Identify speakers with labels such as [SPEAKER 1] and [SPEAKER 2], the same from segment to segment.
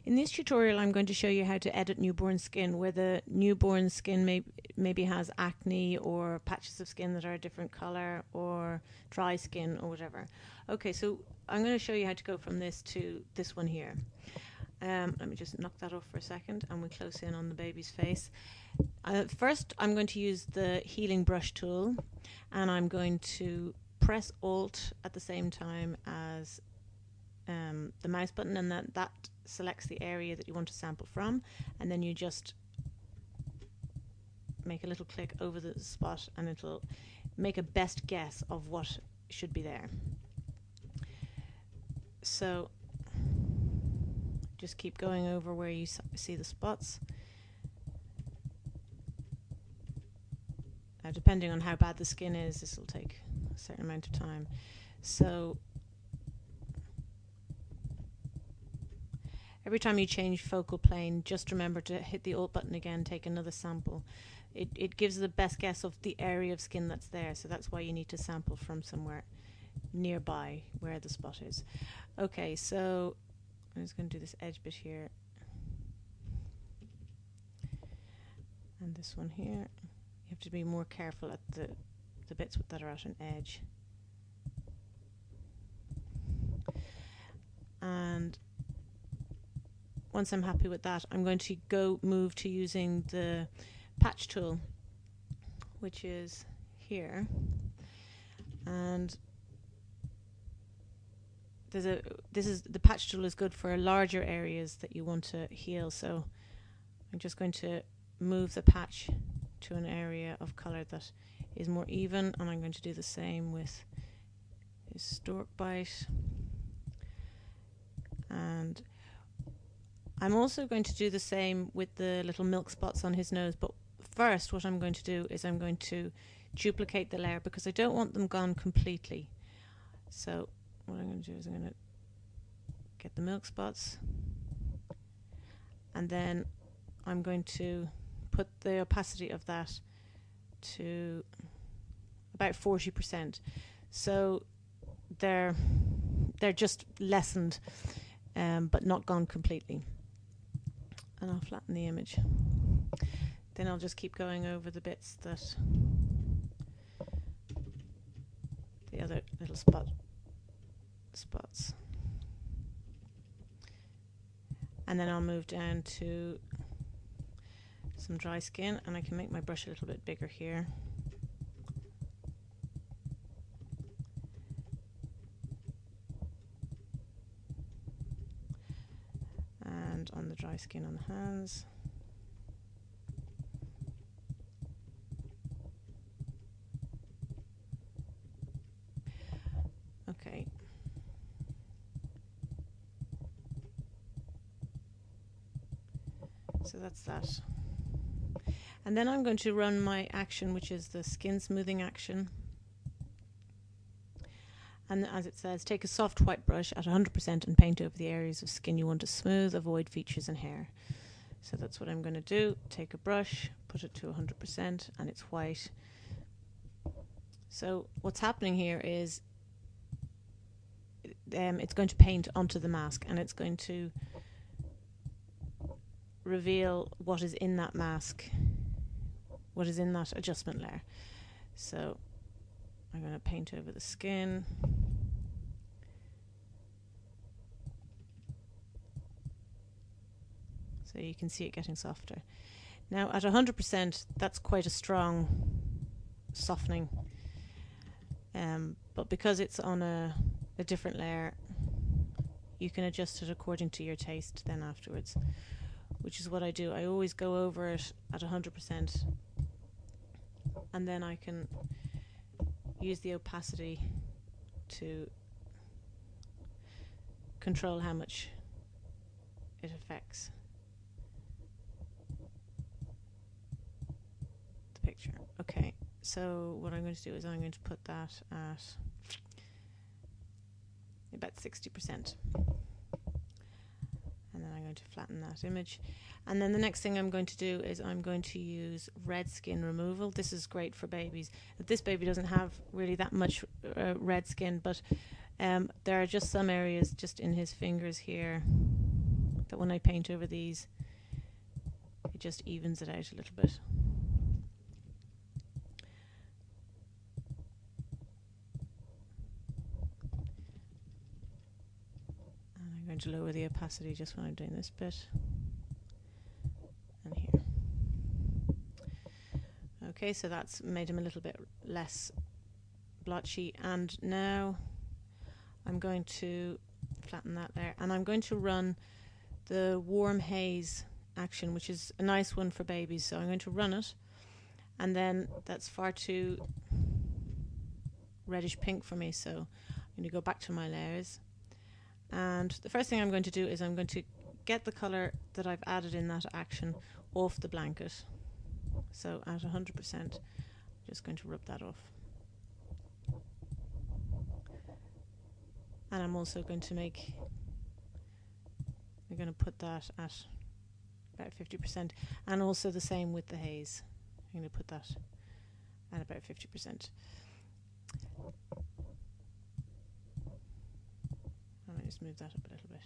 [SPEAKER 1] In this tutorial, I'm going to show you how to edit newborn skin, where the newborn skin maybe has acne or patches of skin that are a different color or dry skin or whatever. Okay, so I'm going to show you how to go from this to this one here. Let me just knock that off for a second and we close in on the baby's face. First, I'm going to use the healing brush tool, and I'm going to press Alt at the same time as the mouse button, and that selects the area that you want to sample from, and then you just make a little click over the spot and it'll make a best guess of what should be there. So just keep going over where you see the spots. Now, depending on how bad the skin is, this will take a certain amount of time. So every time you change focal plane, just remember to hit the Alt button again, take another sample. It gives the best guess of the area of skin that's there, so that's why you need to sample from somewhere nearby where the spot is. Okay, so I'm just going to do this edge bit here. And this one here. You have to be more careful at the bits that are at an edge. And once I'm happy with that, I'm going to move to using the patch tool, which is here. And the patch tool is good for larger areas that you want to heal. So I'm just going to move the patch to an area of color that is more even, and I'm going to do the same with his stork bite. And I'm also going to do the same with the little milk spots on his nose, but first what I'm going to do is I'm going to duplicate the layer because I don't want them gone completely. So what I'm going to do is I'm going to get the milk spots, and then I'm going to put the opacity of that to about 40%. So they're just lessened, but not gone completely. And I'll flatten the image. Then I'll just keep going over the bits that the other little spots. And then I'll move down to some dry skin, and I can make my brush a little bit bigger here. And on the dry skin on the hands. Okay. So that's that. And then I'm going to run my action, which is the skin smoothing action. And as it says, take a soft white brush at 100% and paint over the areas of skin you want to smooth, avoid features and hair. So that's what I'm going to do. Take a brush, put it to 100%, and it's white. So what's happening here is it's going to paint onto the mask, and it's going to reveal what is in that mask, what is in that adjustment layer. So I'm going to paint over the skin. So you can see it getting softer. Now at 100%, that's quite a strong softening. But because it's on a different layer, you can adjust it according to your taste then afterwards, which is what I do. I always go over it at 100%, and then I can use the opacity to control how much it affects the picture. Okay, so what I'm going to do is I'm going to put that at about 60%. And then I'm going to flatten that image. And then the next thing I'm going to do is I'm going to use red skin removal. This is great for babies. This baby doesn't have really that much red skin, but there are just some areas just in his fingers here that when I paint over these, it just evens it out a little bit. And I'm going to lower the opacity just when I'm doing this bit. And here. Okay, so that's made him a little bit less blotchy, and now I'm going to flatten that there, and I'm going to run the warm haze action, which is a nice one for babies. So I'm going to run it, and then that's far too reddish pink for me, so I'm going to go back to my layers, and the first thing I'm going to do is I'm going to get the color that I've added in that action off the blanket. So at 100%, I'm just going to rub that off. And I'm also going to we're going to put that at about 50%, and also the same with the haze. I'm going to put that at about 50%. I might just move that up a little bit.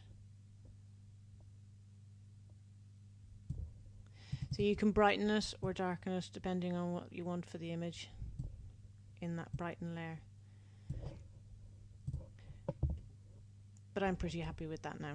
[SPEAKER 1] So you can brighten it or darken it depending on what you want for the image in that brighten layer. But I'm pretty happy with that now.